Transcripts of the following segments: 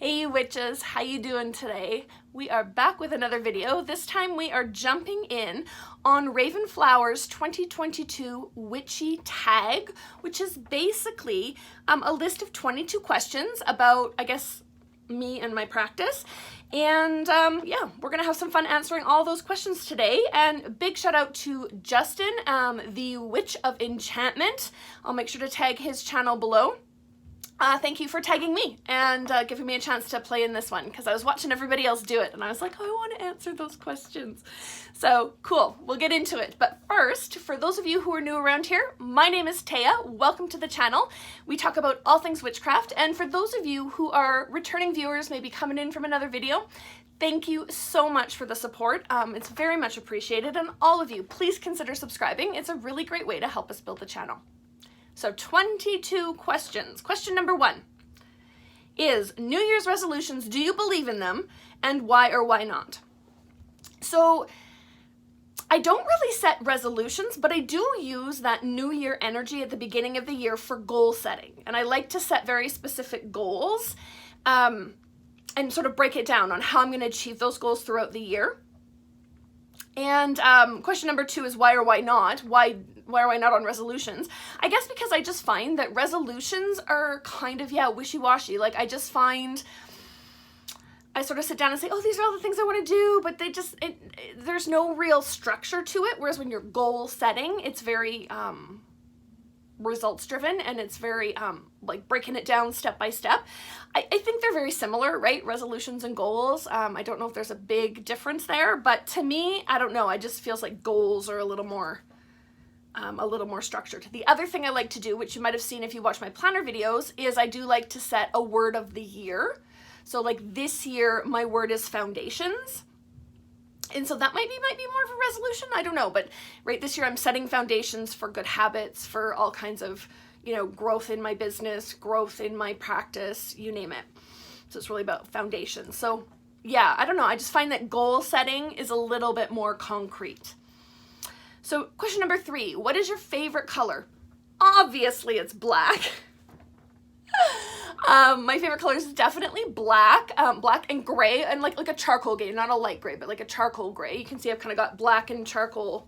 Hey witches, how you doing today? We are back with another video. This time we are jumping in on Ravenflower's 2022 Witchy Tag, which is basically a list of 22 questions about, I guess, me and my practice. And yeah, we're gonna have some fun answering all those questions today. And big shout out to Justin, the Witch of Enchantment. I'll make sure to tag his channel below. Thank you for tagging me and giving me a chance to play in this one, because I was watching everybody else do it and I was like, oh, I want to answer those questions. So cool, we'll get into it. But first, for those of you who are new around here, my name is Taya. Welcome to the channel. We talk about all things witchcraft, and for those of you who are returning viewers, maybe coming in from another video, thank you so much for the support. It's very much appreciated, and all of you, please consider subscribing. It's a really great way to help us build the channel. So 22 questions. Question number 1 is New Year's resolutions. Do you believe in them, and why or why not? So I don't really set resolutions, but I do use that New Year energy at the beginning of the year for goal setting. And I like to set very specific goals and sort of break it down on how I'm going to achieve those goals throughout the year. And question number 2 is why or why not? Why or why not on resolutions? I guess because I just find that resolutions are kind of, wishy-washy. Like, I just find I sort of sit down and say, oh, these are all the things I want to do, but they just, there's no real structure to it. Whereas when you're goal setting, it's very results driven, and it's very like breaking it down step by step. I think they're very similar, right? Resolutions and goals. I don't know if there's a big difference there, but to me, I don't know. I just feels like goals are a little more structured. The other thing I like to do, which you might have seen if you watch my planner videos, is I do like to set a word of the year. So like this year, my word is foundations. And so that might be more of a resolution. I don't know. But right this year, I'm setting foundations for good habits, for all kinds of, growth in my business, growth in my practice, you name it. So it's really about foundations. So yeah, I don't know. I just find that goal setting is a little bit more concrete. So question number 3, what is your favorite color? Obviously it's black. My favorite color is definitely black, black and gray, and like a charcoal gray, not a light gray, but like a charcoal gray. You can see I've kind of got black and charcoal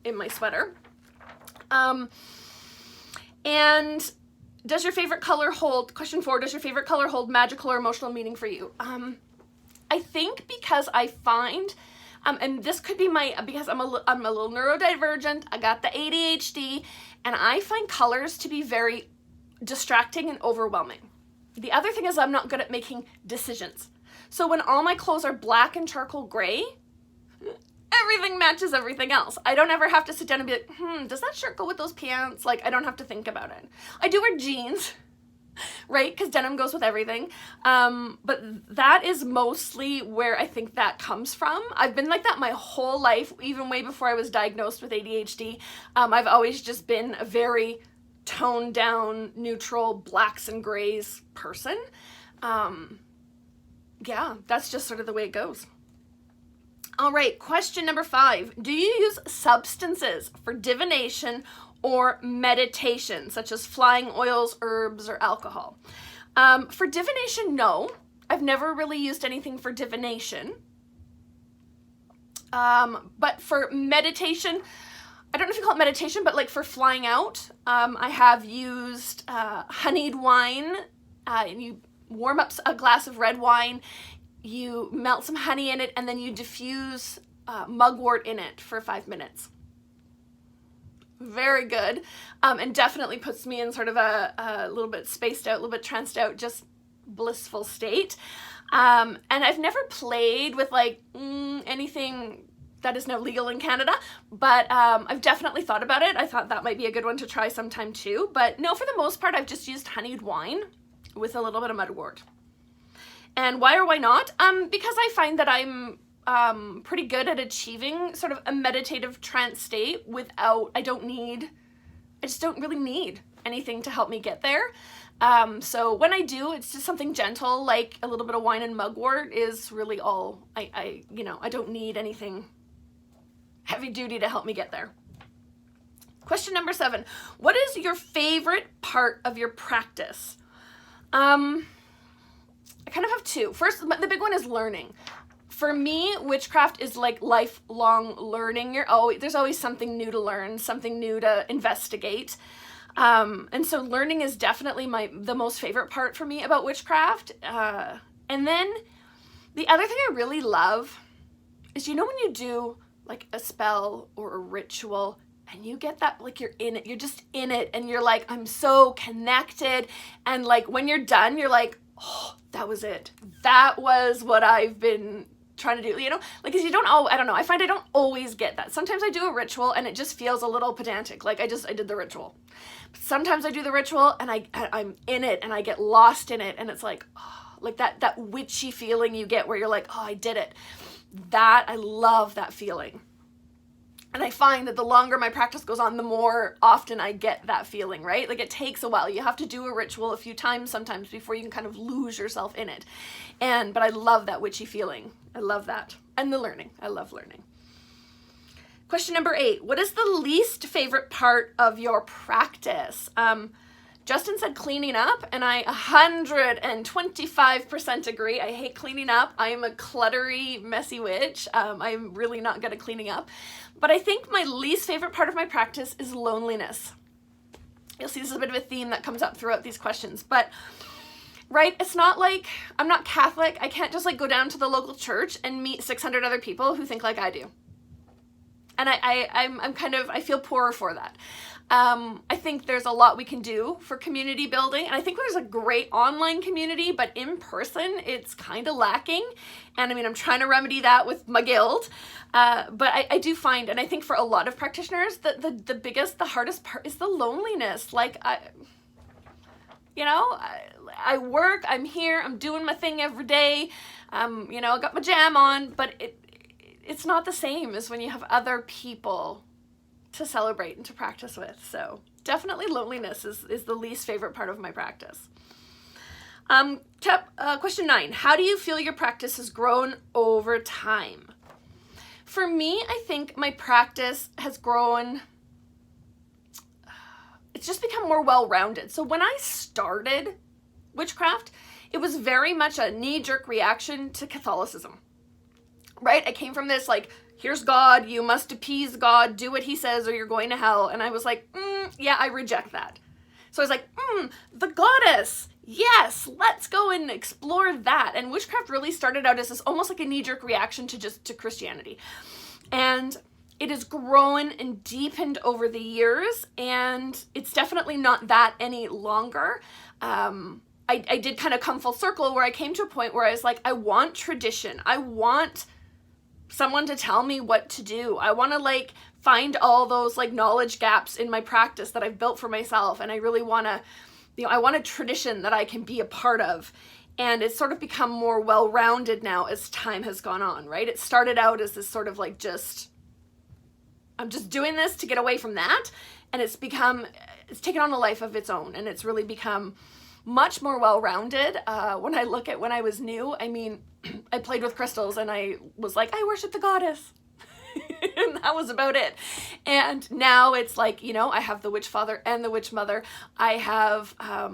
in my sweater. And does your favorite color hold, question 4, does your favorite color hold magical or emotional meaning for you? I think because I find, and this could be because I'm a little neurodivergent, I got the ADHD, and I find colors to be very distracting and overwhelming. The other thing is I'm not good at making decisions. So when all my clothes are black and charcoal gray, everything matches everything else. I don't ever have to sit down and be like, does that shirt go with those pants? Like, I don't have to think about it. I do wear jeans, right? Because denim goes with everything. But that is mostly where I think that comes from. I've been like that my whole life, even way before I was diagnosed with ADHD. I've always just been a very toned down, neutral, blacks and grays person. Yeah, that's just sort of the way it goes. All right, question number 5. Do you use substances for divination or meditation, such as flying oils, herbs, or alcohol? For divination, no. I've never really used anything for divination. But for meditation, I don't know if you call it meditation, but like for flying out, I have used honeyed wine. And you warm up a glass of red wine, you melt some honey in it, and then you diffuse mugwort in it for 5 minutes. Very good. And definitely puts me in sort of a little bit spaced out, a little bit tranced out, just blissful state. And I've never played with like anything that is now legal in Canada, but I've definitely thought about it. I thought that might be a good one to try sometime too, but no, for the most part, I've just used honeyed wine with a little bit of mugwort. And why or why not? Because I find that I'm pretty good at achieving sort of a meditative trance state without, I just don't really need anything to help me get there. So when I do, it's just something gentle, like a little bit of wine and mugwort is really all I don't need anything heavy duty to help me get there. Question number 7, what is your favorite part of your practice? I kind of have two. First, the big one is learning. For me, witchcraft is like lifelong learning. There's always something new to learn, something new to investigate. And so learning is definitely the most favorite part for me about witchcraft. And then the other thing I really love is, when you do like a spell or a ritual and you get that, like, you're in it, you're just in it, and you're like, I'm so connected. And like, when you're done, you're like, oh, that was it. That was what I've been trying to do, like, because I don't know, I find I don't always get that. Sometimes I do a ritual and it just feels a little pedantic, like I did the ritual. But sometimes I do the ritual and I'm in it and I get lost in it, and it's like, oh, like that witchy feeling you get where you're like, oh, I did it. I love that feeling. And I find that the longer my practice goes on, the more often I get that feeling, right? Like, it takes a while. You have to do a ritual a few times sometimes before you can kind of lose yourself in it. But I love that witchy feeling. I love that. And the learning. I love learning. Question number 8. What is the least favorite part of your practice? Justin said cleaning up, and I 125% agree. I hate cleaning up. I am a cluttery, messy witch. I'm really not good at cleaning up. But I think my least favorite part of my practice is loneliness. You'll see this is a bit of a theme that comes up throughout these questions. But, right, it's not like, I'm not Catholic. I can't just like go down to the local church and meet 600 other people who think like I do. And I feel poorer for that. I think there's a lot we can do for community building, and I think there's a great online community, but in person, it's kind of lacking. And I mean, I'm trying to remedy that with my guild. But I do find, and I think for a lot of practitioners, the hardest part is the loneliness. Like, I work, I'm here, I'm doing my thing every day. I got my jam on, but it's not the same as when you have other people to celebrate and to practice with. So definitely loneliness is the least favorite part of my practice. Question 9. How do you feel your practice has grown over time? For me, I think my practice has grown, it's just become more well-rounded. So when I started witchcraft, it was very much a knee-jerk reaction to Catholicism, right? I came from this, like, here's God, you must appease God, do what he says or you're going to hell. And I was like, yeah, I reject that. So I was like, the goddess, yes, let's go and explore that. And witchcraft really started out as this almost like a knee-jerk reaction to Christianity. And it has grown and deepened over the years, and it's definitely not that any longer. I did kind of come full circle where I came to a point where I was like, I want tradition. I want someone to tell me what to do. I want to like find all those like knowledge gaps in my practice that I've built for myself. And I really want to, I want a tradition that I can be a part of. And it's sort of become more well-rounded now as time has gone on, right? It started out as this sort of like I'm just doing this to get away from that. And it's taken on a life of its own. And it's really become much more well-rounded. When I look at when I was new, I mean, I played with crystals and I was like, I worship the goddess. And that was about it. And now it's like, I have the witch father and the witch mother. I have, I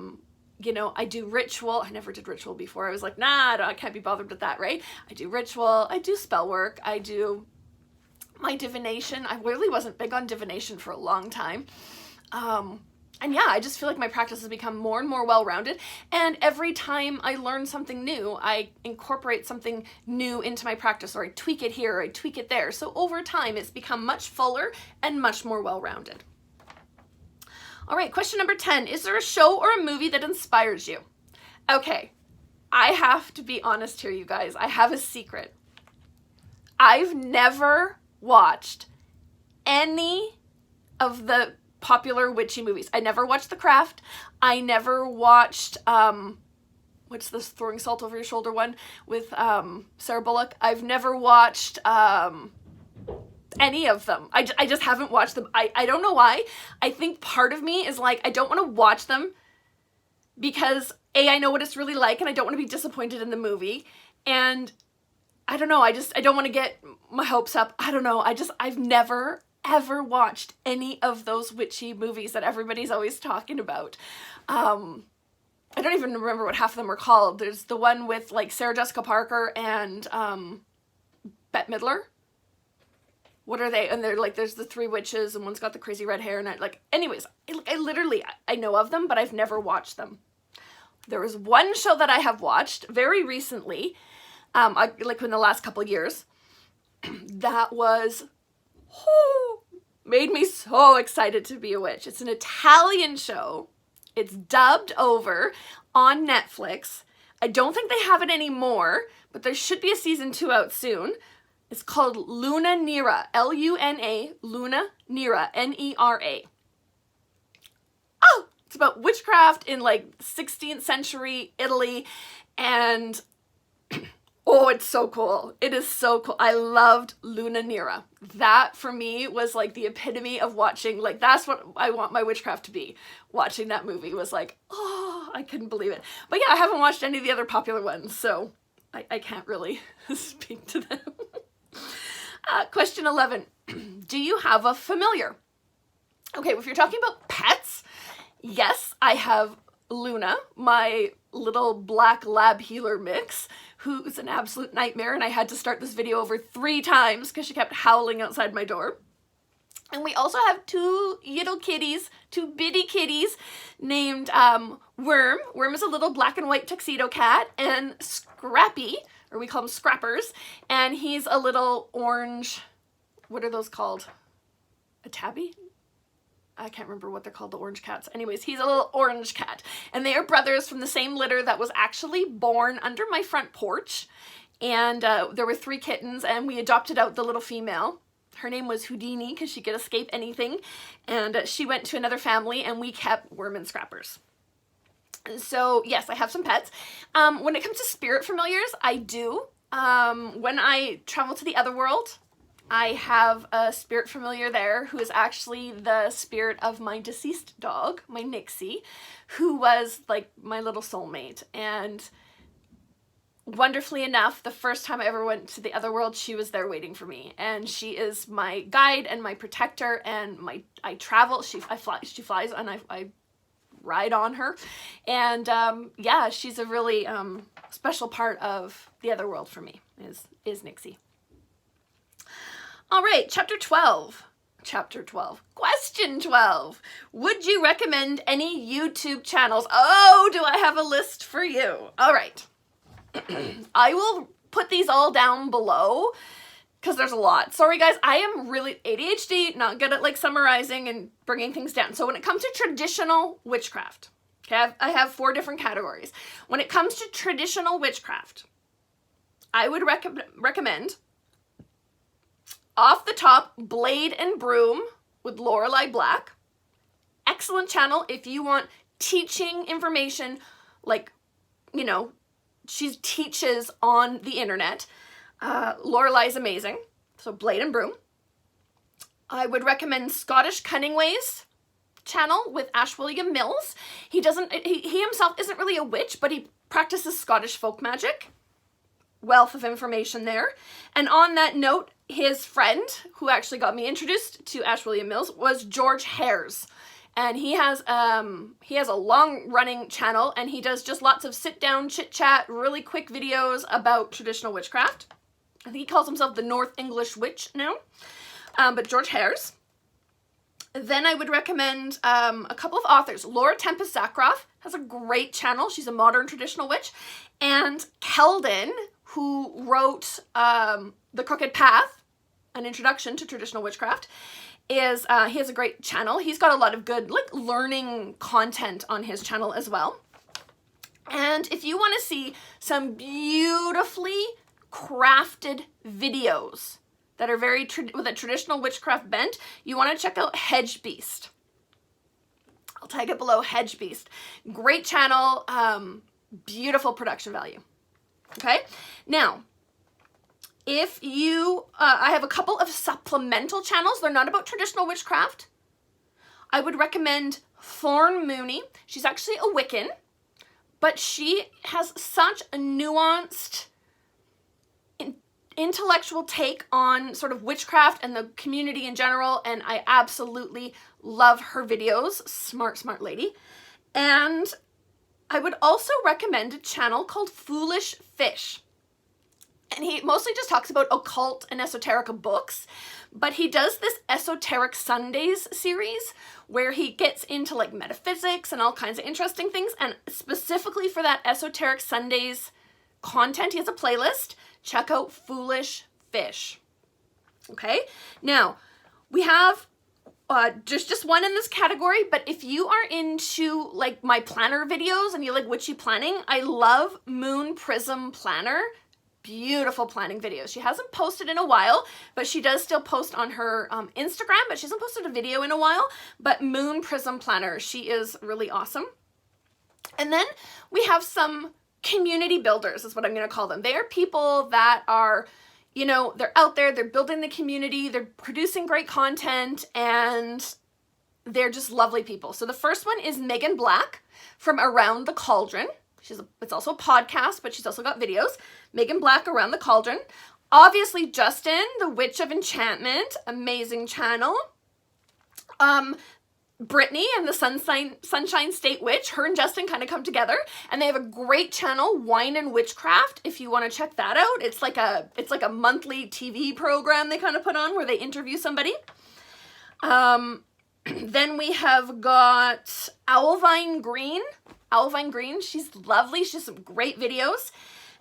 do ritual. I never did ritual before. I was like, nah, I can't be bothered with that, right? I do ritual. I do spell work. I do my divination. I really wasn't big on divination for a long time. And yeah, I just feel like my practice has become more and more well-rounded. And every time I learn something new, I incorporate something new into my practice, or I tweak it here, or I tweak it there. So over time, it's become much fuller and much more well-rounded. All right, question number 10. Is there a show or a movie that inspires you? Okay, I have to be honest here, you guys. I have a secret. I've never watched any of the popular witchy movies. I never watched The Craft. I never watched, what's this throwing salt over your shoulder one with Sarah Bullock? I've never watched any of them. I just haven't watched them. I don't know why. I think part of me is like, I don't want to watch them because I know what it's really like and I don't want to be disappointed in the movie. And I don't know. I don't want to get my hopes up. I don't know. I've never ever watched any of those witchy movies that everybody's always talking about. I don't even remember what half of them are called. There's the one with like Sarah Jessica Parker and Bette Midler. What are they? And they're like, there's the three witches and one's got the crazy red hair and anyways, I literally know of them, but I've never watched them. There was one show that I have watched very recently, like in the last couple of years, that was, made me so excited to be a witch. It's an Italian show. It's dubbed over on Netflix. I don't think they have it anymore, but there should be a season 2 out soon. It's called Luna Nera, L-U-N-A, Luna Nera, N-E-R-A. Oh, it's about witchcraft in like 16th century Italy, and oh, it's so cool. It is so cool. I loved Luna Nera. That for me was like the epitome of watching, like that's what I want my witchcraft to be. Watching that movie was like, oh, I couldn't believe it. But yeah, I haven't watched any of the other popular ones, so I can't really speak to them. Question 11. Do you have a familiar? Okay, if you're talking about pets, yes, I have Luna, my little black lab healer mix, who's an absolute nightmare, and I had to start this video over 3 times because she kept howling outside my door. And we also have 2 little kitties, 2 bitty kitties named Worm. Worm is a little black and white tuxedo cat, and Scrappy, or we call them Scrappers, and he's a little orange, what are those called? A tabby? I can't remember what they're called, the orange cats. Anyways, he's a little orange cat. And they are brothers from the same litter that was actually born under my front porch. And there were 3 kittens, and we adopted out the little female. Her name was Houdini because she could escape anything. And she went to another family, and we kept Worm and Scrappers. So yes, I have some pets. When it comes to spirit familiars, I do. When I travel to the other world, I have a spirit familiar there who is actually the spirit of my deceased dog, my Nixie, who was like my little soulmate. And wonderfully enough, the first time I ever went to the other world, she was there waiting for me. And she is my guide and my protector, and I travel, she flies, and I ride on her. And yeah, she's a really special part of the other world for me, is Nixie. All right, chapter 12. Question 12. Would you recommend any YouTube channels? Oh, do I have a list for you? All right. I will put these all down below because there's a lot. Sorry guys, I am really ADHD, not good at like summarizing and bringing things down. So when it comes to traditional witchcraft, okay, I have 4 different categories. When it comes to traditional witchcraft, I would recommend off the top, Blade and Broom with Lorelei Black. Excellent channel if you want teaching information, like, you know, she teaches on the internet. Lorelei's amazing. So Blade and Broom. I would recommend Scottish Cunning Ways channel with Ash William Mills. He himself isn't really a witch, but he practices Scottish folk magic. Wealth of information there. And on that note, his friend, who actually got me introduced to Ash William Mills, was George Hares. And he has a long-running channel, and he does just lots of sit-down, chit-chat, really quick videos about traditional witchcraft. I think he calls himself the North English Witch now. But George Hares. Then I would recommend a couple of authors. Laura Tempest Zakroff has a great channel. She's a modern traditional witch. And Keldon, who wrote The Crooked Path, an introduction to traditional witchcraft, he has a great channel. He's got a lot of good like learning content on his channel as well. And if you want to see some beautifully crafted videos that are very with a traditional witchcraft bent, you want to check out Hedge Beast. I'll tag it below, Hedge Beast. Great channel, beautiful production value. Okay, now, if you, I have a couple of supplemental channels. They're not about traditional witchcraft. I would recommend Thorn Mooney. She's actually a Wiccan, but she has such a nuanced, intellectual take on sort of witchcraft and the community in general, and I absolutely love her videos. Smart lady. And I would also recommend a channel called Foolish Fish. And he mostly just talks about occult and esoteric books, but he does this Esoteric Sundays series where he gets into like metaphysics and all kinds of interesting things. And specifically for that Esoteric Sundays content, he has a playlist. Check out Foolish Fish. Okay, now we have just one in this category, but if you are into like my planner videos and you like witchy planning, I love Moon Prism Planner. Beautiful planning videos. She hasn't posted in a while, but she does still post on her Instagram, but she hasn't posted a video in a while. But Moon Prism Planner, she is really awesome. And then we have some community builders, is what I'm going to call them. They are people that are, you know, they're out there, they're building the community, they're producing great content, and they're just lovely people. So the first one is Megan Black from Around the Cauldron. It's also a podcast, but she's also got videos. Megan Black, Around the Cauldron. Obviously, Justin, the Witch of Enchantment, amazing channel. Brittany and the Sunshine State Witch, her and Justin kind of come together, and they have a great channel, Wine and Witchcraft, if you want to check that out. It's like a monthly TV program they kind of put on where they interview somebody. Then we have got Owlvine Green. Owlvine Green, she's lovely. She has some great videos.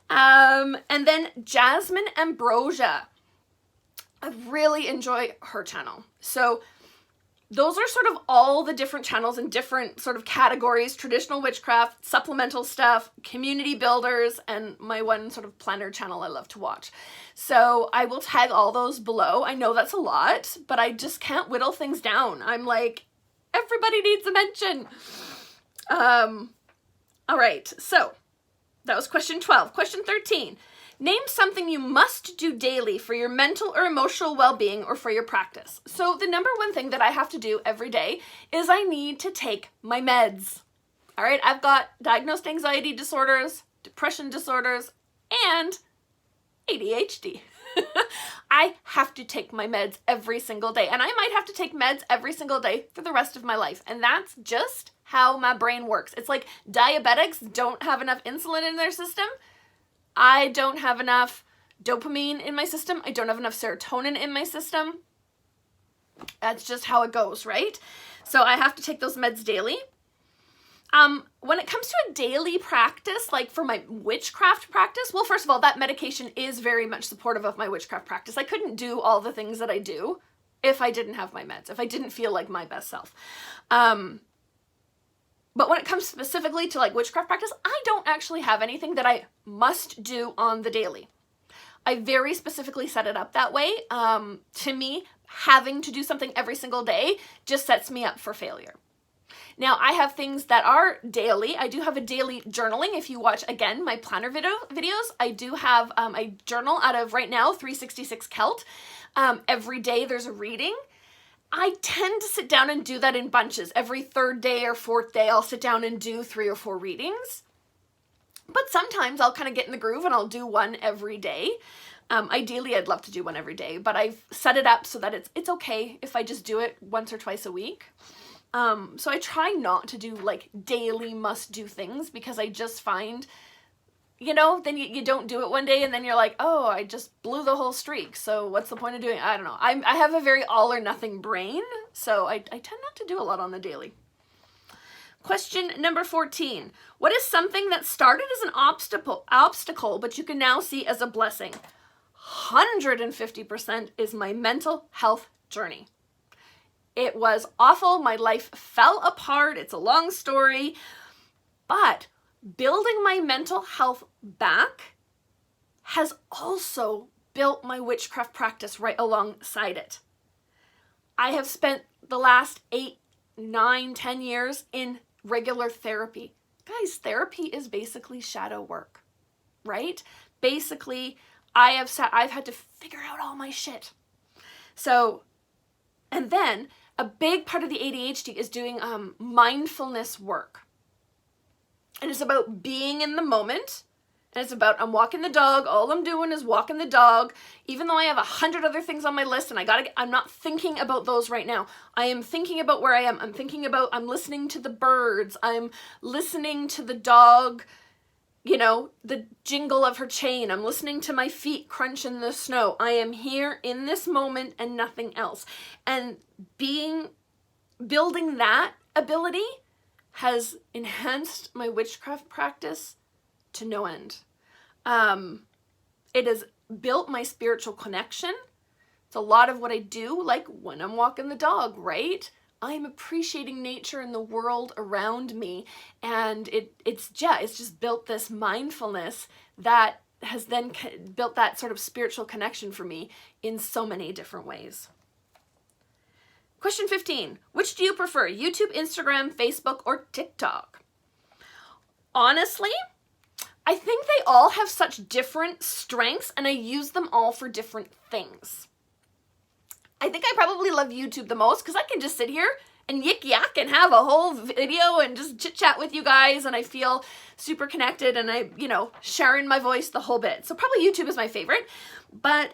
And then Jasmine Ambrosia. I really enjoy her channel. So those are sort of all the different channels in different sort of categories: traditional witchcraft, supplemental stuff, community builders, and my one sort of planner channel I love to watch. So I will tag all those below. I know that's a lot, but I just can't whittle things down. I'm like, everybody needs a mention. All right, so that was question 12. Question 13. Name something you must do daily for your mental or emotional well-being or for your practice. So the number one thing that I have to do every day is I need to take my meds. All right, I've got diagnosed anxiety disorders, depression disorders, and ADHD. I have to take my meds every single day, and I might have to take meds every single day for the rest of my life, and that's just how my brain works. It's like diabetics don't have enough insulin in their system. I don't have enough dopamine in my system. I don't have enough serotonin in my system. That's just how it goes, right? So I have to take those meds daily. When it comes to a daily practice, like for my witchcraft practice, well, first of all, that medication is very much supportive of my witchcraft practice. I couldn't do all the things that I do if I didn't have my meds, if I didn't feel like my best self. But when it comes specifically to like witchcraft practice, I don't actually have anything that I must do on the daily. I very specifically set it up that way. To me, having to do something every single day just sets me up for failure. Now, I have things that are daily. I do have a daily journaling. If you watch, again, my planner videos, I do have a journal out of, right now, 366 Celt. Every day there's a reading. I tend to sit down and do that in bunches. Every third day or fourth day, I'll sit down and do 3 or 4 readings. But sometimes I'll kind of get in the groove and I'll do one every day. Ideally, I'd love to do one every day, but I've set it up so that it's okay if I just do it once or twice a week. So I try not to do like daily must-do things, because I just find, you know, then you don't do it one day and then you're like, oh, I just blew the whole streak. So what's the point of doing it? I don't know. I have a very all or nothing brain, so I tend not to do a lot on the daily. Question number 14. What is something that started as an obstacle, but you can now see as a blessing? 150% is my mental health journey. It was awful. My life fell apart. It's a long story, but building my mental health back has also built my witchcraft practice right alongside it. I have spent the last 8, 9, 10 years in regular therapy. Guys, therapy is basically shadow work, right? Basically, I've had to figure out all my shit. So, and then a big part of the ADHD is doing mindfulness work. And it's about being in the moment And it's about, I'm walking the dog. All I'm doing is walking the dog. Even though I have 100 other things on my list and I'm not thinking about those right now. I am thinking about where I am. I'm listening to the birds. I'm listening to the dog, you know, the jingle of her chain. I'm listening to my feet crunch in the snow. I am here in this moment and nothing else. And building that ability has enhanced my witchcraft practice to no end. It has built my spiritual connection. It's a lot of what I do, like when I'm walking the dog, right? I'm appreciating nature and the world around me, and it's just built this mindfulness that has then built that sort of spiritual connection for me in so many different ways. Question 15, which do you prefer, YouTube, Instagram, Facebook, or TikTok? Honestly, I think they all have such different strengths, and I use them all for different things. I think I probably love YouTube the most because I can just sit here and yik yak and have a whole video and just chit chat with you guys, and I feel super connected, and I, you know, sharing my voice the whole bit. So probably YouTube is my favorite, but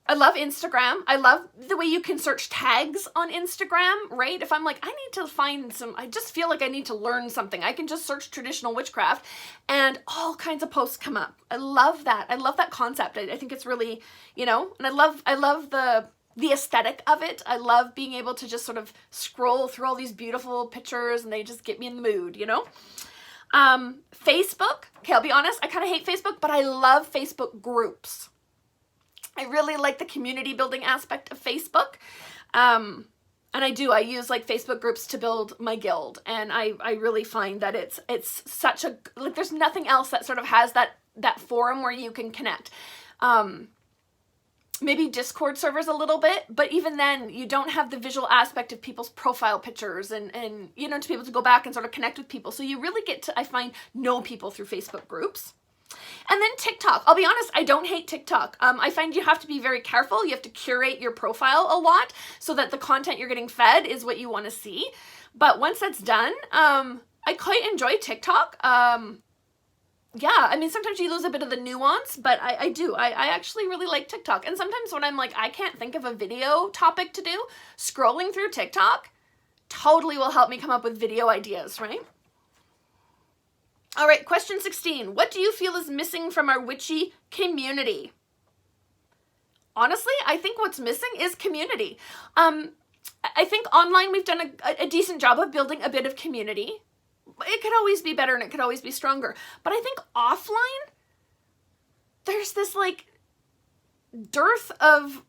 I love Instagram. I love the way you can search tags on Instagram, right? If I'm like, I need to find I just feel like I need to learn something, I can just search traditional witchcraft and all kinds of posts come up. I love that. I love that concept. I think it's really, you know, and I love the aesthetic of it. I love being able to just sort of scroll through all these beautiful pictures and they just get me in the mood, you know? Facebook, okay, I'll be honest, I kind of hate Facebook, but I love Facebook groups. I really like the community building aspect of Facebook. And I use like Facebook groups to build my guild. And I really find that it's such a, like there's nothing else that sort of has that forum where you can connect. Maybe Discord servers a little bit, but even then you don't have the visual aspect of people's profile pictures and you know, to be able to go back and sort of connect with people. So you really get to, I find, know people through Facebook groups. And then TikTok. I'll be honest, I don't hate TikTok. I find you have to be very careful. You have to curate your profile a lot so that the content you're getting fed is what you want to see. But once that's done, I quite enjoy TikTok. Yeah, I mean, sometimes you lose a bit of the nuance, but I do. I actually really like TikTok. And sometimes when I'm like, I can't think of a video topic to do, scrolling through TikTok totally will help me come up with video ideas, right? All right, question 16. What do you feel is missing from our witchy community? Honestly, I think what's missing is community. I think online we've done a decent job of building a bit of community. It could always be better and it could always be stronger. But I think offline, there's this like dearth of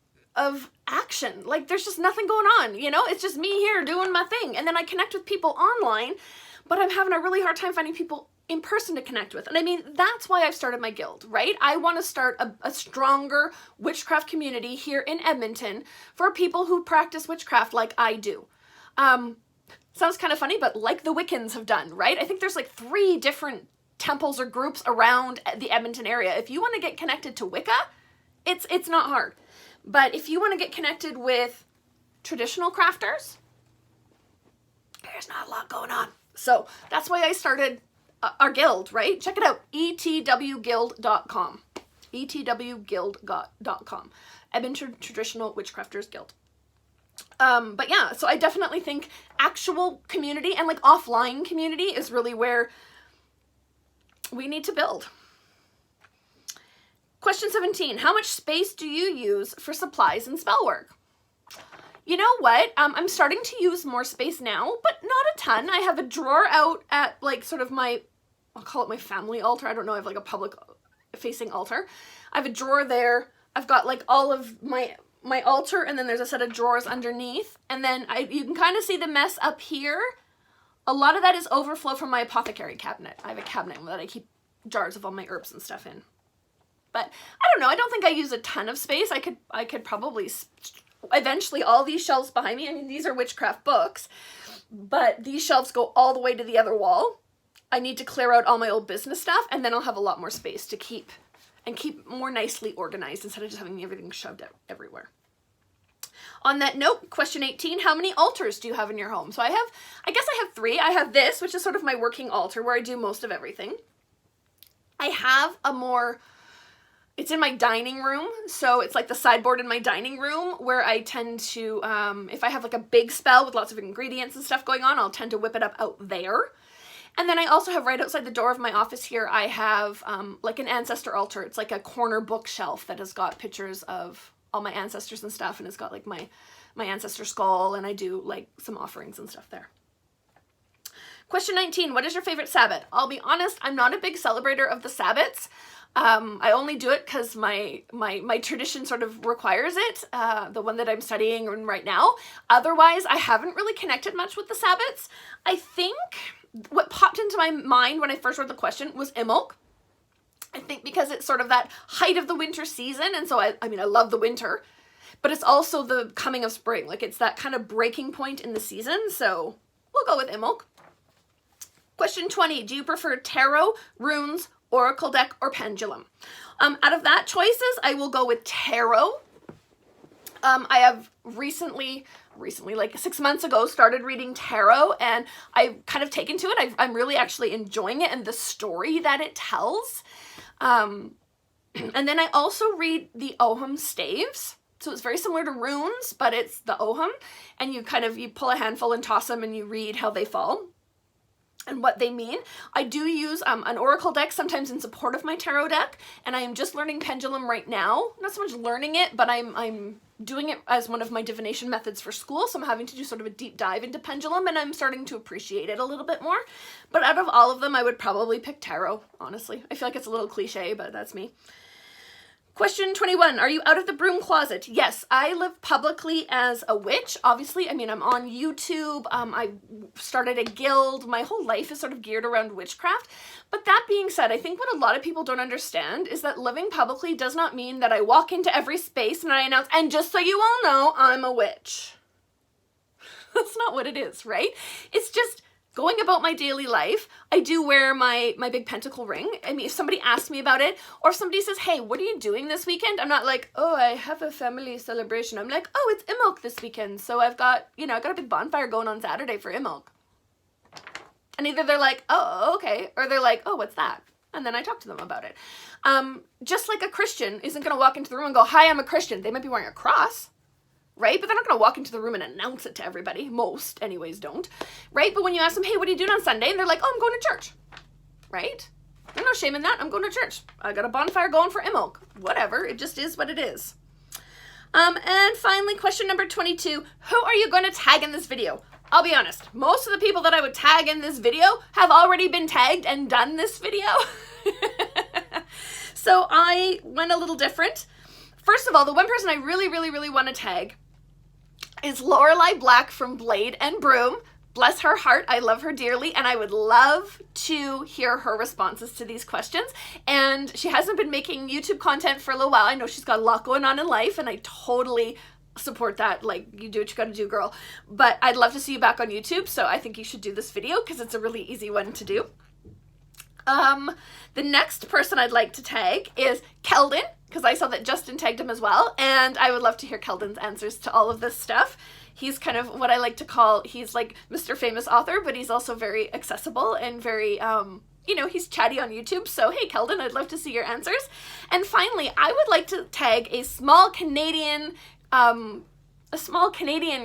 action. Like there's just nothing going on, you know? It's just me here doing my thing. And then I connect with people online, but I'm having a really hard time finding people in person to connect with. And I mean, that's why I've started my guild, right? I want to start a stronger witchcraft community here in Edmonton for people who practice witchcraft like I do. Sounds kind of funny, but like the Wiccans have done, right? I think there's like 3 different temples or groups around the Edmonton area. If you want to get connected to Wicca, it's not hard. But if you want to get connected with traditional crafters, there's not a lot going on. So that's why I started our guild, right? Check it out, etwguild.com. etwguild.com. Edmonton Traditional Witchcrafters Guild. But yeah, so I definitely think actual community and like offline community is really where we need to build. Question 17, how much space do you use for supplies and spell work? You know what? I'm starting to use more space now, but not a ton. I have a drawer out at like sort of my, I'll call it my family altar. I don't know, I have like a public facing altar. I have a drawer there. I've got like all of my altar, and then there's a set of drawers underneath. And then you can kind of see the mess up here. A lot of that is overflow from my apothecary cabinet. I have a cabinet that I keep jars of all my herbs and stuff in. But I don't know. I don't think I use a ton of space. I could probably eventually all these shelves behind me. I mean, these are witchcraft books, but these shelves go all the way to the other wall. I need to clear out all my old business stuff, and then I'll have a lot more space to keep more nicely organized instead of just having everything shoved out everywhere. On that note, question 18, how many altars do you have in your home? So I guess I have 3. I have this, which is sort of my working altar where I do most of everything. I have a more, it's in my dining room, so it's like the sideboard in my dining room where I tend to, if I have like a big spell with lots of ingredients and stuff going on, I'll tend to whip it up out there. And then I also have right outside the door of my office here, I have like an ancestor altar. It's like a corner bookshelf that has got pictures of all my ancestors and stuff, and it's got like my ancestor skull, and I do like some offerings and stuff there. Question 19, what is your favorite Sabbath? I'll be honest, I'm not a big celebrator of the Sabbats. I only do it because my tradition sort of requires it, the one that I'm studying right now. Otherwise, I haven't really connected much with the Sabbats. I think what popped into my mind when I first read the question was Imbolc. I think because it's sort of that height of the winter season, and so I mean, I love the winter, but it's also the coming of spring. Like, it's that kind of breaking point in the season, so we'll go with Imbolc. Question 20, do you prefer tarot, runes, oracle deck, or pendulum? Out of that choices, I will go with tarot. I have recently, like 6 months ago, started reading tarot, and I've kind of taken to it. I'm really actually enjoying it and the story that it tells. And then I also read the Ogham staves. So it's very similar to runes, but it's the Ogham, and you pull a handful and toss them and you read how they fall and what they mean. I do use an oracle deck sometimes in support of my tarot deck, and I am just learning pendulum right now. Not so much learning it, but I'm doing it as one of my divination methods for school, so I'm having to do sort of a deep dive into pendulum, and I'm starting to appreciate it a little bit more. But out of all of them, I would probably pick tarot, honestly. I feel like it's a little cliche, but that's me. Question 21, are you out of the broom closet? Yes, I live publicly as a witch. Obviously, I mean, I'm on YouTube. I started a guild. My whole life is sort of geared around witchcraft. But that being said, I think what a lot of people don't understand is that living publicly does not mean that I walk into every space and I announce, and just so you all know, I'm a witch. That's not what it is, right? It's just going about my daily life. I do wear my big pentacle ring. I mean, if somebody asks me about it, or if somebody says, hey, what are you doing this weekend? I'm not like, oh, I have a family celebration. I'm like, oh, it's Imbolc this weekend. So I've got, I got a big bonfire going on Saturday for Imbolc. And either they're like, oh, okay, or they're like, oh, what's that? And then I talk to them about it. Just like a Christian isn't going to walk into the room and go, hi, I'm a Christian. They might be wearing a cross, right? But they're not going to walk into the room and announce it to everybody. Most, anyways, don't, right? But when you ask them, hey, what are you doing on Sunday? And they're like, oh, I'm going to church, right? There's no shame in that. I'm going to church. I got a bonfire going for Imbolc. Whatever. It just is what it is. And finally, question number 22. Who are you going to tag in this video? I'll be honest. Most of the people that I would tag in this video have already been tagged and done this video. So I went a little different. First of all, the one person I really, really, really want to tag is Lorelei Black from Blade and Broom. Bless her heart, I love her dearly, and I would love to hear her responses to these questions. And she hasn't been making YouTube content for a little while. I know she's got a lot going on in life, and I totally support that. Like, you do what you gotta do, girl. But I'd love to see you back on YouTube, so I think you should do this video because it's a really easy one to do. The next person I'd like to tag is Keldon, because I saw that Justin tagged him as well, and I would love to hear Keldon's answers to all of this stuff. He's kind of what I like to call, he's like Mr. Famous Author, but he's also very accessible and very, he's chatty on YouTube. So hey, Keldon, I'd love to see your answers. And finally, I would like to tag a small Canadian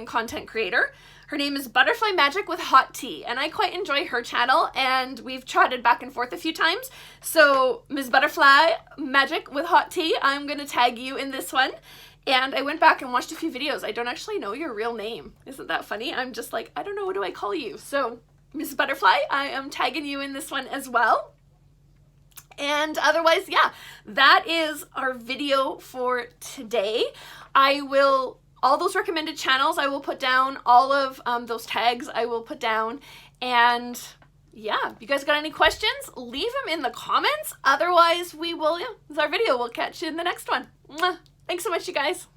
content creator. Her name is Butterfly Magic with Hot Tea, and I quite enjoy her channel, and we've chatted back and forth a few times. So Ms. Butterfly Magic with Hot Tea, I'm going to tag you in this one. And I went back and watched a few videos. I don't actually know your real name. Isn't that funny? I'm just like, I don't know, what do I call you? So Ms. Butterfly, I am tagging you in this one as well. And otherwise, yeah, that is our video for today. All those recommended channels I will put down, all of those tags I will put down, and yeah, if you guys got any questions, leave them in the comments. Otherwise, this is our video. We'll catch you in the next one. Mwah. Thanks so much, you guys.